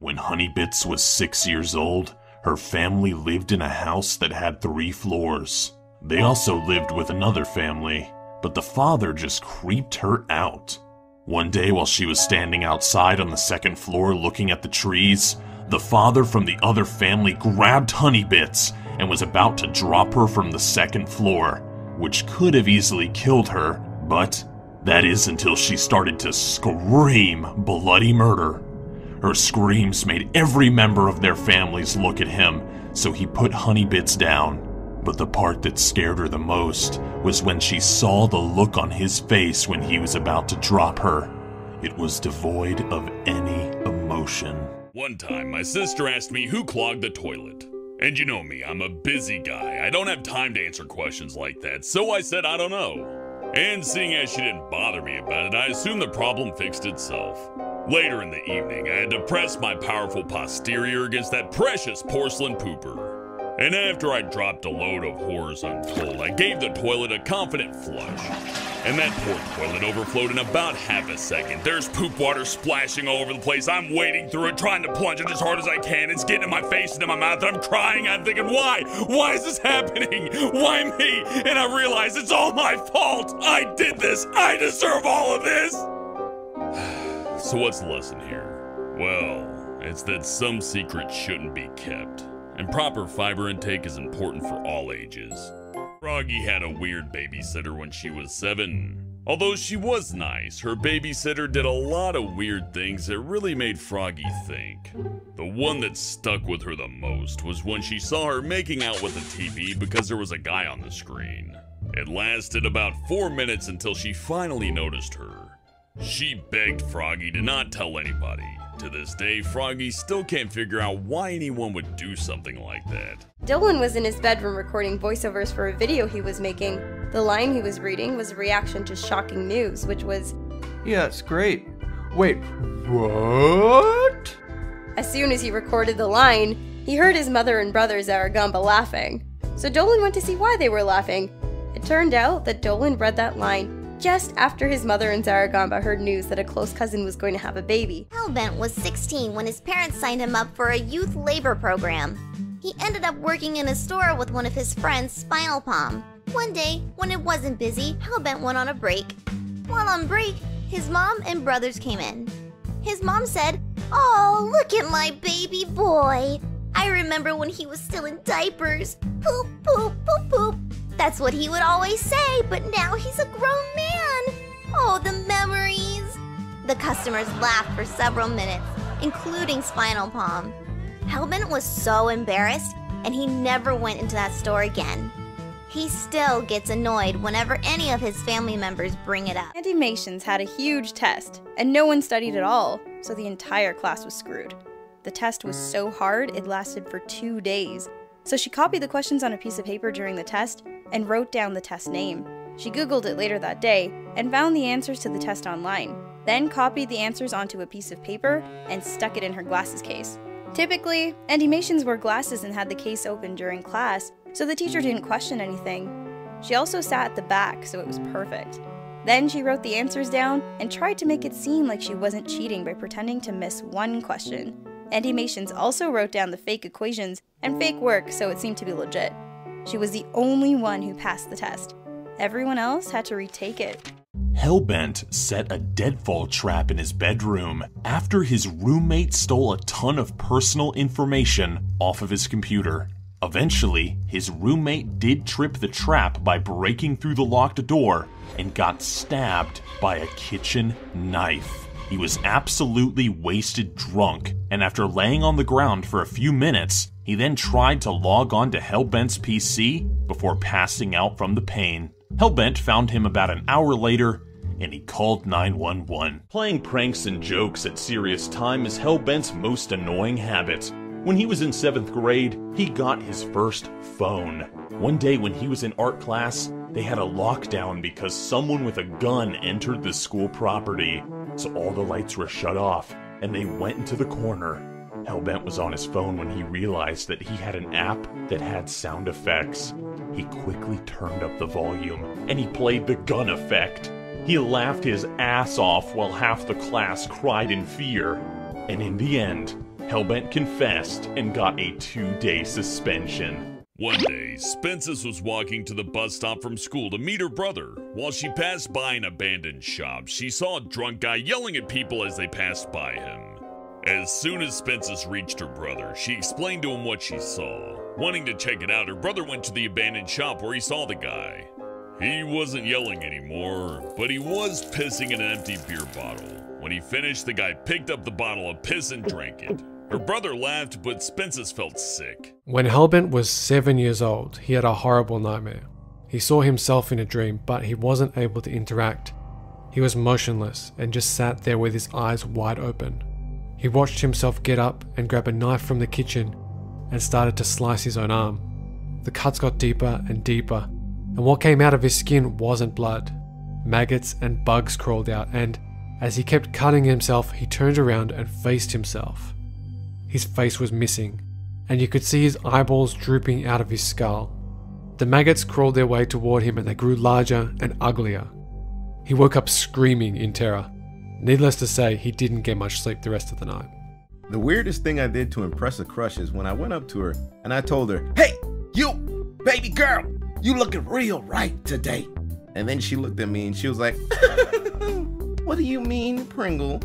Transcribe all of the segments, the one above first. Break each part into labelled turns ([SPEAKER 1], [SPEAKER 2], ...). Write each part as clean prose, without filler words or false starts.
[SPEAKER 1] When Honeybits was 6 years old, her family lived in a house that had 3 floors. They also lived with another family, but the father just creeped her out. One day while she was standing outside on the 2nd floor looking at the trees, the father from the other family grabbed Honeybits and was about to drop her from the 2nd floor, which could have easily killed her, but that is until she started to scream bloody murder. Her screams made every member of their families look at him, so he put Honeybits down. But the part that scared her the most was when she saw the look on his face when he was about to drop her. It was devoid of any emotion.
[SPEAKER 2] One time, my sister asked me who clogged the toilet. And you know me, I'm a busy guy. I don't have time to answer questions like that, so I said I don't know. And seeing as she didn't bother me about it, I assumed the problem fixed itself. Later in the evening, I had to press my powerful posterior against that precious porcelain pooper. And after I dropped a load of horrors untold, I gave the toilet a confident flush. And that poor toilet overflowed in about half a second. There's poop water splashing all over the place. I'm wading through it, trying to plunge it as hard as I can. It's getting in my face and in my mouth, and I'm crying. I'm thinking, why? Why is this happening? Why me? And I realize it's all my fault. I did this. I deserve all of this. So what's the lesson here? Well, it's that some secrets shouldn't be kept. And proper fiber intake is important for all ages. Froggy had a weird babysitter when she was 7. Although she was nice, her babysitter did a lot of weird things that really made Froggy think. The one that stuck with her the most was when she saw her making out with the TV because there was a guy on the screen. It lasted about 4 minutes until she finally noticed her. She begged Froggy to not tell anybody. To this day, Froggy still can't figure out why anyone would do something like that.
[SPEAKER 3] Dylan was in his bedroom recording voiceovers for a video he was making. The line he was reading was a reaction to shocking news, which was,
[SPEAKER 4] "Yeah, it's great. Wait, what?"
[SPEAKER 3] As soon as he recorded the line, he heard his mother and brother Zaragamba laughing. So Dolan went to see why they were laughing. It turned out that Dolan read that line just after his mother and Zaragamba heard news that a close cousin was going to have a baby.
[SPEAKER 5] Hellbent was 16 when his parents signed him up for a youth labor program. He ended up working in a store with one of his friends, Spinal Palm. One day, when it wasn't busy, Hellbent went on a break. While on break, his mom and brothers came in. His mom said, "Oh, look at my baby boy. I remember when he was still in diapers. Poop, poop, poop, poop." That's what he would always say, but now he's a grown man. Oh, the memories. The customers laughed for several minutes, including Spinal Palm. Hellbent was so embarrassed, and he never went into that store again. He still gets annoyed whenever any of his family members bring it up.
[SPEAKER 3] Animations had a huge test, and no one studied at all, so the entire class was screwed. The test was so hard it lasted for 2 days, so she copied the questions on a piece of paper during the test and wrote down the test name. She Googled it later that day and found the answers to the test online, then copied the answers onto a piece of paper and stuck it in her glasses case. Typically, animations wore glasses and had the case open during class, so the teacher didn't question anything. She also sat at the back, so it was perfect. Then she wrote the answers down and tried to make it seem like she wasn't cheating by pretending to miss one question. Animations also wrote down the fake equations and fake work, so it seemed to be legit. She was the only one who passed the test. Everyone else had to retake it.
[SPEAKER 1] Hellbent set a deadfall trap in his bedroom after his roommate stole a ton of personal information off of his computer. Eventually, his roommate did trip the trap by breaking through the locked door and got stabbed by a kitchen knife. He was absolutely wasted drunk, and after laying on the ground for a few minutes, he then tried to log on to Hellbent's PC before passing out from the pain. Hellbent found him about an hour later, and he called 911. Playing pranks and jokes at serious time is Hellbent's most annoying habit. When he was in 7th grade, he got his first phone. One day when he was in art class, they had a lockdown because someone with a gun entered the school property. So all the lights were shut off, and they went into the corner. Hellbent was on his phone when he realized that he had an app that had sound effects. He quickly turned up the volume, and he played the gun effect. He laughed his ass off while half the class cried in fear. And in the end, Hellbent confessed and got a 2-day suspension.
[SPEAKER 2] One day, Spences was walking to the bus stop from school to meet her brother. While she passed by an abandoned shop, she saw a drunk guy yelling at people as they passed by him. As soon as Spences reached her brother, she explained to him what she saw. Wanting to check it out, her brother went to the abandoned shop where he saw the guy. He wasn't yelling anymore, but he was pissing in an empty beer bottle. When he finished, the guy picked up the bottle of piss and drank it. Her brother laughed, but Spences felt sick.
[SPEAKER 6] When Hellbent was 7 years old, he had a horrible nightmare. He saw himself in a dream, but he wasn't able to interact. He was motionless and just sat there with his eyes wide open. He watched himself get up and grab a knife from the kitchen and started to slice his own arm. The cuts got deeper and deeper, and what came out of his skin wasn't blood. Maggots and bugs crawled out, and as he kept cutting himself, he turned around and faced himself. His face was missing, and you could see his eyeballs drooping out of his skull. The maggots crawled their way toward him and they grew larger and uglier. He woke up screaming in terror. Needless to say, he didn't get much sleep the rest of the night.
[SPEAKER 7] The weirdest thing I did to impress a crush is when I went up to her and I told her, "Hey, you, baby girl, you looking real right today." And then she looked at me and she was like, "What do you mean, Pringle?"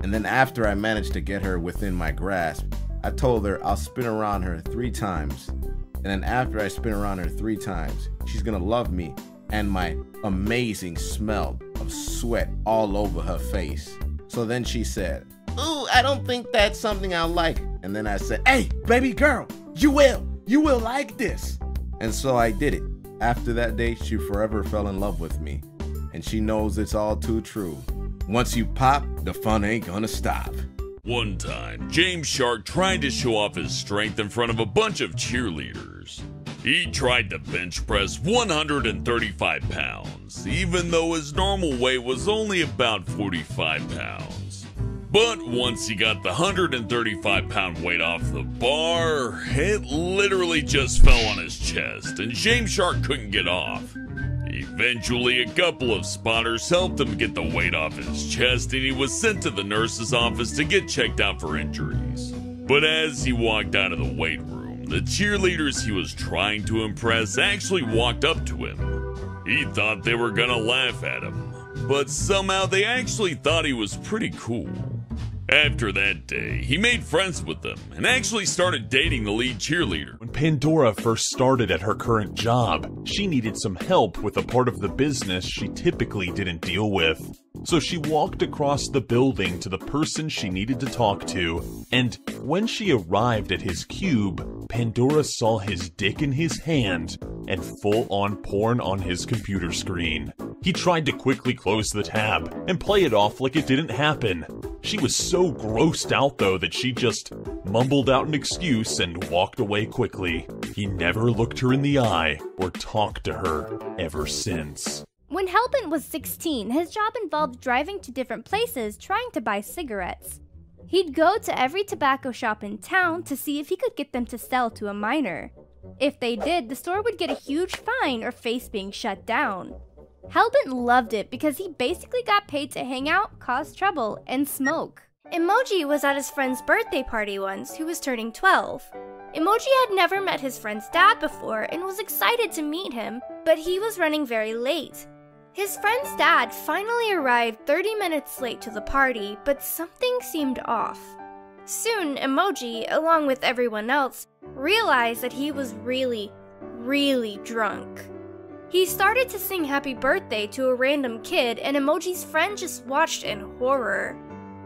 [SPEAKER 7] And then after I managed to get her within my grasp, I told her I'll spin around her 3 times. And then after I spin around her 3 times, she's gonna love me and my amazing smell of sweat all over her face. So then she said, "Ooh, I don't think that's something I'll like." And then I said, "Hey, baby girl, you will like this." And so I did it. After that day, she forever fell in love with me. And she knows it's all too true. Once you pop, the fun ain't gonna stop.
[SPEAKER 2] One time, James Shark tried to show off his strength in front of a bunch of cheerleaders. He tried to bench press 135 pounds, even though his normal weight was only about 45 pounds. But once he got the 135-pound weight off the bar, it literally just fell on his chest, and James Shark couldn't get off. Eventually, a couple of spotters helped him get the weight off his chest, and he was sent to the nurse's office to get checked out for injuries. But as he walked out of the weight room, the cheerleaders he was trying to impress actually walked up to him. He thought they were gonna laugh at him, but somehow they actually thought he was pretty cool. After that day, he made friends with them and actually started dating the lead cheerleader.
[SPEAKER 1] When Pandora first started at her current job, she needed some help with a part of the business she typically didn't deal with. So she walked across the building to the person she needed to talk to, and when she arrived at his cube, Pandora saw his dick in his hand and full-on porn on his computer screen. He tried to quickly close the tab and play it off like it didn't happen. She was so grossed out though that she just mumbled out an excuse and walked away quickly. He never looked her in the eye or talked to her ever since.
[SPEAKER 8] When Hellbent was 16, his job involved driving to different places trying to buy cigarettes. He'd go to every tobacco shop in town to see if he could get them to sell to a minor. If they did, the store would get a huge fine or face being shut down. Hellbent loved it because he basically got paid to hang out, cause trouble, and smoke. Emoji was at his friend's birthday party once, who was turning 12. Emoji had never met his friend's dad before and was excited to meet him, but he was running very late. His friend's dad finally arrived 30 minutes late to the party, but something seemed off. Soon, Emoji, along with everyone else, realized that he was really drunk. He started to sing happy birthday to a random kid, and Emoji's friend just watched in horror.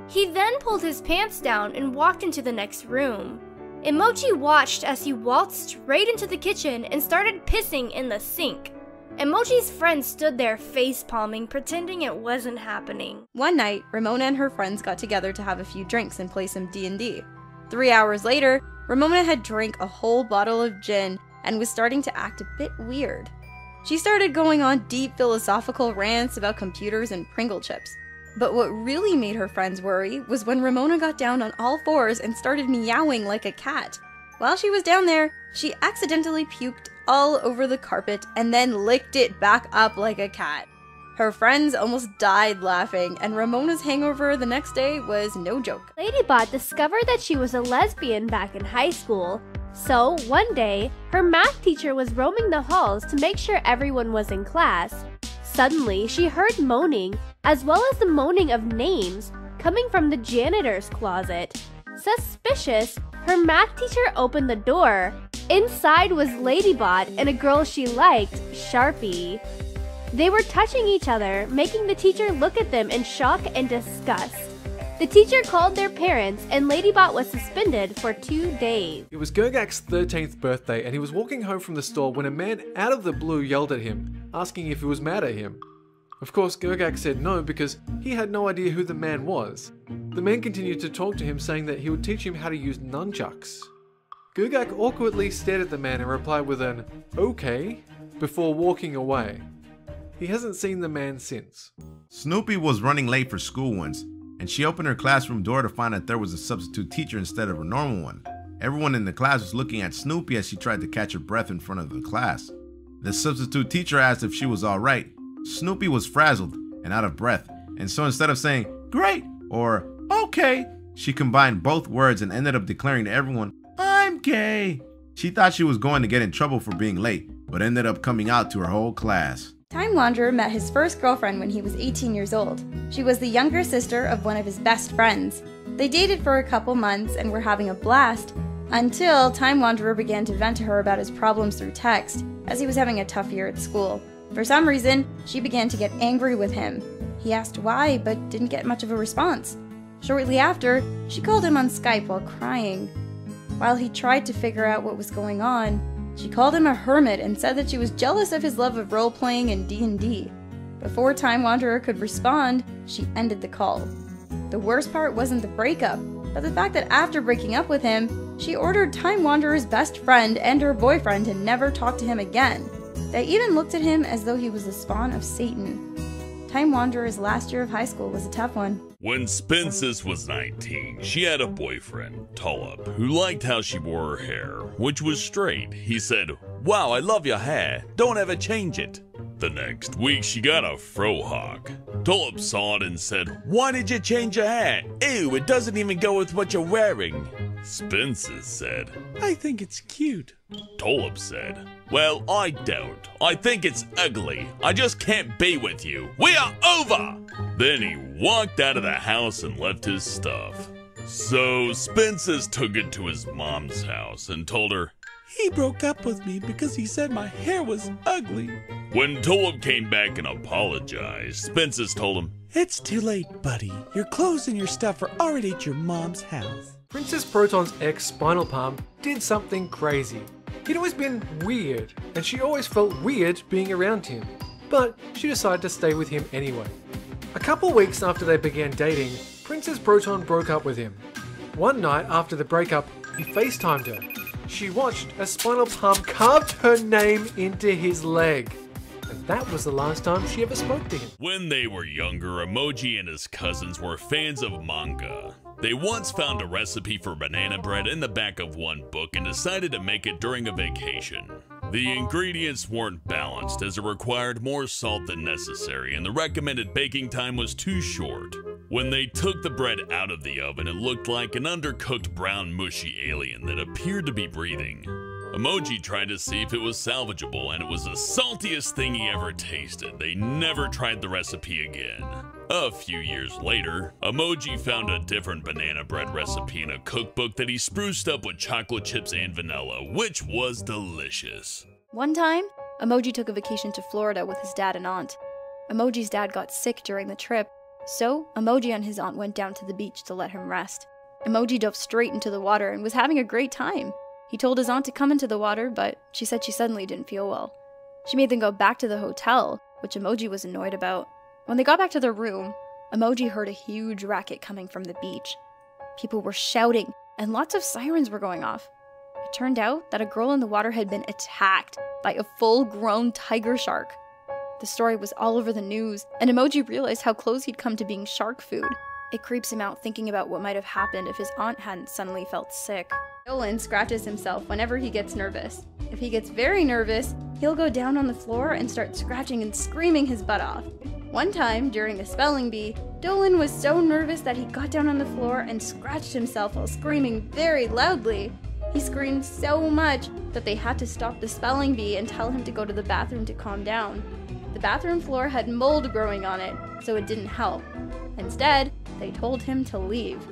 [SPEAKER 8] He then pulled his pants down and walked into the next room. Emoji watched as he waltzed straight into the kitchen and started pissing in the sink. Emoji's friend stood there face-palming, pretending it wasn't happening.
[SPEAKER 3] One night, Ramona and her friends got together to have a few drinks and play some D&D. 3 hours later, Ramona had drank a whole bottle of gin and was starting to act a bit weird. She started going on deep philosophical rants about computers and Pringle chips. But what really made her friends worry was when Ramona got down on all fours and started meowing like a cat. While she was down there, she accidentally puked all over the carpet and then licked it back up like a cat. Her friends almost died laughing, and Ramona's hangover the next day was no joke.
[SPEAKER 8] Ladybot discovered that she was a lesbian back in high school. So, one day, her math teacher was roaming the halls to make sure everyone was in class. Suddenly, she heard moaning, as well as the moaning of names, coming from the janitor's closet. Suspicious, her math teacher opened the door. Inside was Ladybot and a girl she liked, Sharpie. They were touching each other, making the teacher look at them in shock and disgust. The teacher called their parents, and Ladybot was suspended for 2 days.
[SPEAKER 6] It was Gergak's 13th birthday, and he was walking home from the store when a man out of the blue yelled at him, asking if he was mad at him. Of course, Gergak said no because he had no idea who the man was. The man continued to talk to him, saying that he would teach him how to use nunchucks. Gergak awkwardly stared at the man and replied with an "okay" before walking away. He hasn't seen the man since.
[SPEAKER 7] Snoopy was running late for school once, and she opened her classroom door to find that there was a substitute teacher instead of a normal one. Everyone in the class was looking at Snoopy as she tried to catch her breath in front of the class. The substitute teacher asked if she was alright. Snoopy was frazzled and out of breath, and so instead of saying "great" or "okay," she combined both words and ended up declaring to everyone, "I'm gay." She thought she was going to get in trouble for being late, but ended up coming out to her whole class.
[SPEAKER 3] Time Wanderer met his first girlfriend when he was 18 years old. She was the younger sister of one of his best friends. They dated for a couple months and were having a blast, until Time Wanderer began to vent to her about his problems through text, as he was having a tough year at school. For some reason, she began to get angry with him. He asked why, but didn't get much of a response. Shortly after, she called him on Skype while crying. While he tried to figure out what was going on, she called him a hermit and said that she was jealous of his love of role-playing and D&D. Before Time Wanderer could respond, she ended the call. The worst part wasn't the breakup, but the fact that after breaking up with him, she ordered Time Wanderer's best friend and her boyfriend to never talk to him again. They even looked at him as though he was the spawn of Satan. Time Wanderer's last year of high school was a tough one.
[SPEAKER 2] When Spences was 19, she had a boyfriend, Tulip, who liked how she wore her hair, which was straight. He said, "Wow, I love your hair. Don't ever change it." The next week, she got a frohawk. Tulip saw it and said, "Why did you change your hair? Ew, it doesn't even go with what you're wearing." Spences said, "I think it's cute." Tulip said, "Well, I don't. I think it's ugly. I just can't be with you. We are over!" Then he walked out of the house and left his stuff. So Spences took it to his mom's house and told her, "He broke up with me because he said my hair was ugly." When Tulip came back and apologized, Spences told him, "It's too late, buddy. Your clothes and your stuff are already at your mom's house."
[SPEAKER 6] Princess Proton's ex, Spinal Palm, did something crazy. He'd always been weird, and she always felt weird being around him. But she decided to stay with him anyway. A couple weeks after they began dating, Princess Proton broke up with him. One night after the breakup, he FaceTimed her. She watched as Spinal Palm carved her name into his leg. And that was the last time she ever spoke to him.
[SPEAKER 2] When they were younger, Emoji and his cousins were fans of manga. They once found a recipe for banana bread in the back of one book and decided to make it during a vacation. The ingredients weren't balanced as it required more salt than necessary and the recommended baking time was too short. When they took the bread out of the oven, it looked like an undercooked brown mushy alien that appeared to be breathing. Emoji tried to see if it was salvageable and it was the saltiest thing he ever tasted. They never tried the recipe again. A few years later, Emoji found a different banana bread recipe in a cookbook that he spruced up with chocolate chips and vanilla, which was delicious.
[SPEAKER 3] One time, Emoji took a vacation to Florida with his dad and aunt. Emoji's dad got sick during the trip, so Emoji and his aunt went down to the beach to let him rest. Emoji dove straight into the water and was having a great time. He told his aunt to come into the water, but she said she suddenly didn't feel well. She made them go back to the hotel, which Emoji was annoyed about. When they got back to their room, Emoji heard a huge racket coming from the beach. People were shouting, and lots of sirens were going off. It turned out that a girl in the water had been attacked by a full-grown tiger shark. The story was all over the news, and Emoji realized how close he'd come to being shark food. It creeps him out thinking about what might have happened if his aunt hadn't suddenly felt sick. Nolan scratches himself whenever he gets nervous. If he gets very nervous, he'll go down on the floor and start scratching and screaming his butt off. One time, during the spelling bee, Dolan was so nervous that he got down on the floor and scratched himself while screaming very loudly. He screamed so much that they had to stop the spelling bee and tell him to go to the bathroom to calm down. The bathroom floor had mold growing on it, so it didn't help. Instead, they told him to leave.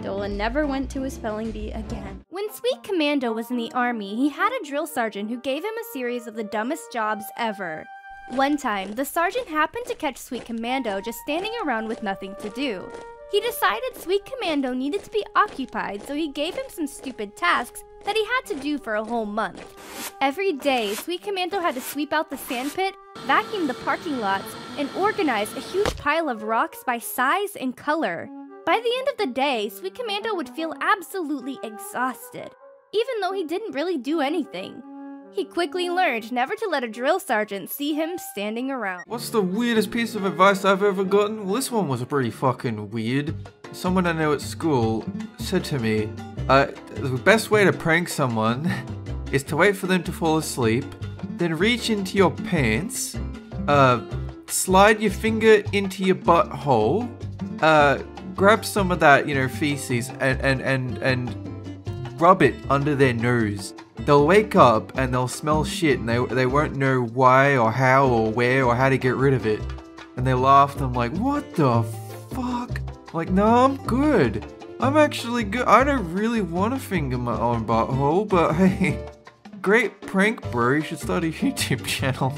[SPEAKER 3] Dolan never went to a spelling bee again.
[SPEAKER 8] When Sweet Commando was in the army, he had a drill sergeant who gave him a series of the dumbest jobs ever. One time, the sergeant happened to catch Sweet Commando just standing around with nothing to do. He decided Sweet Commando needed to be occupied, so he gave him some stupid tasks that he had to do for a whole month. Every day, Sweet Commando had to sweep out the sandpit, vacuum the parking lots, and organize a huge pile of rocks by size and color. By the end of the day, Sweet Commando would feel absolutely exhausted, even though he didn't really do anything. He quickly learned never to let a drill sergeant see him standing around.
[SPEAKER 4] What's the weirdest piece of advice I've ever gotten? Well, this one was pretty fucking weird. Someone I know at school said to me, the best way to prank someone is to wait for them to fall asleep, then reach into your pants, slide your finger into your butthole, grab some of that, feces and rub it under their nose. They'll wake up and they'll smell shit and they won't know why or how or where or how to get rid of it. And they laughed and I'm like, what the fuck? Like, no, I'm good. I'm actually good. I don't really want to finger my own butthole, but hey, great prank, bro. You should start a YouTube channel.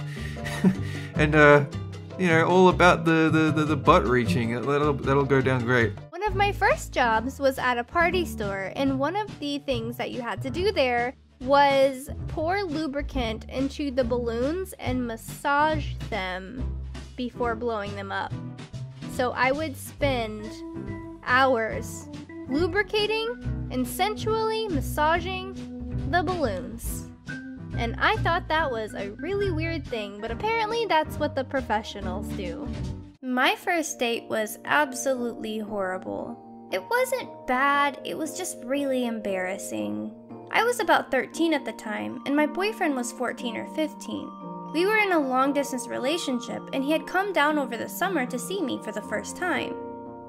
[SPEAKER 4] And, all about the butt reaching. That'll go down great.
[SPEAKER 8] One of my first jobs was at a party store, and one of the things that you had to do there was pour lubricant into the balloons and massage them before blowing them up. So I would spend hours lubricating and sensually massaging the balloons. And I thought that was a really weird thing, but apparently that's what the professionals do. My first date was absolutely horrible. It wasn't bad, it was just really embarrassing. I was about 13 at the time, and my boyfriend was 14 or 15. We were in a long-distance relationship, and he had come down over the summer to see me for the first time.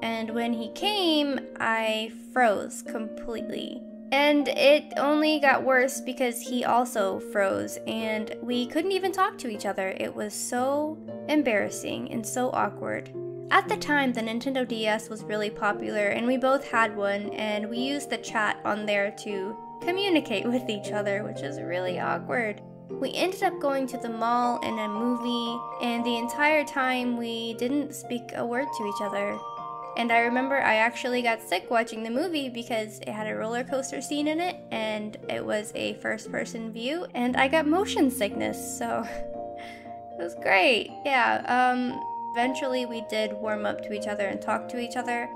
[SPEAKER 8] And when he came, I froze completely. And it only got worse because he also froze, and we couldn't even talk to each other. It was so embarrassing and so awkward. At the time, the Nintendo DS was really popular, and we both had one, and we used the chat on there to communicate with each other, which is really awkward. We ended up going to the mall and a movie, and the entire time we didn't speak a word to each other. And I remember I actually got sick watching the movie because it had a roller coaster scene in it, and it was a first-person view, and I got motion sickness, so it was great. Yeah, eventually we did warm up to each other and talk to each other,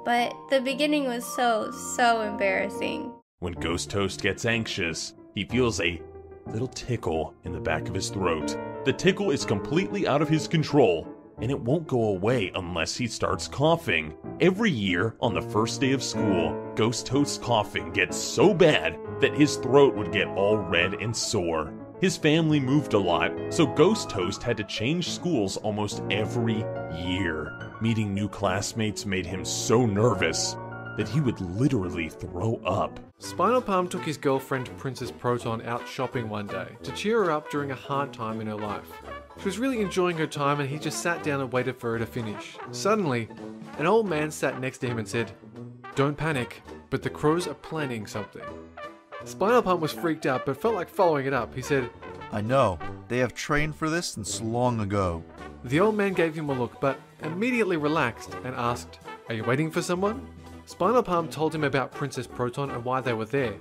[SPEAKER 8] but the beginning was so embarrassing.
[SPEAKER 1] When Ghost Toast gets anxious, he feels a little tickle in the back of his throat. The tickle is completely out of his control, and it won't go away unless he starts coughing. Every year, on the first day of school, Ghost Toast's coughing gets so bad that his throat would get all red and sore. His family moved a lot, so Ghost Toast had to change schools almost every year. Meeting new classmates made him so nervous that he would literally throw up.
[SPEAKER 6] Spinal Palm took his girlfriend Princess Proton out shopping one day to cheer her up during a hard time in her life. She was really enjoying her time and he just sat down and waited for her to finish. Suddenly, an old man sat next to him and said, "Don't panic, but the crows are planning something." Spinal Palm was freaked out but felt like following it up. He said,
[SPEAKER 9] I know. They have trained for this since long ago.
[SPEAKER 6] The old man gave him a look but immediately relaxed and asked, "Are you waiting for someone?" Spinal Palm told him about Princess Proton and why they were there,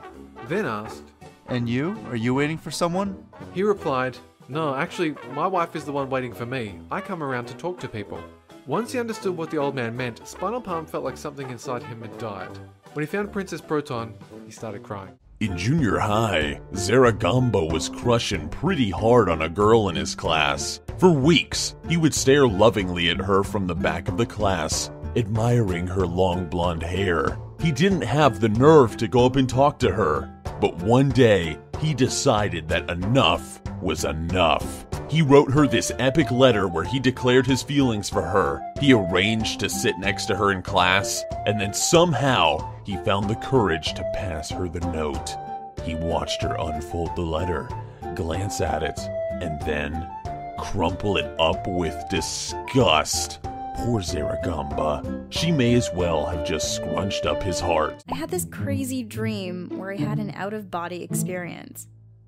[SPEAKER 6] then asked,
[SPEAKER 9] And you? Are you waiting for someone?
[SPEAKER 6] He replied, "No, actually, my wife is the one waiting for me. I come around to talk to people." Once he understood what the old man meant, Spinal Palm felt like something inside him had died. When he found Princess Proton, he started crying.
[SPEAKER 1] In junior high, Zaragombo was crushing pretty hard on a girl in his class. For weeks, he would stare lovingly at her from the back of the class, admiring her long blonde hair. He didn't have the nerve to go up and talk to her, but one day, he decided that enough was enough. He wrote her this epic letter where he declared his feelings for her. He arranged to sit next to her in class, and then somehow he found the courage to pass her the note. He watched her unfold the letter, glance at it, and then crumple it up with disgust. Poor Zaragamba. She may as well have just scrunched up his heart.
[SPEAKER 3] I had this crazy dream where I had an out-of-body experience.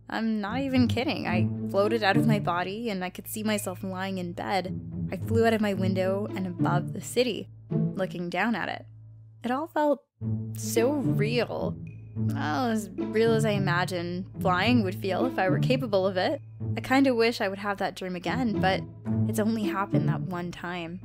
[SPEAKER 3] I'm not even kidding. I floated out of my body and I could see myself lying in bed. I flew out of my window and above the city, looking down at it. It all felt so real. Well, as real as I imagine flying would feel if I were capable of it. I kinda wish I would have that dream again, but it's only happened that one time.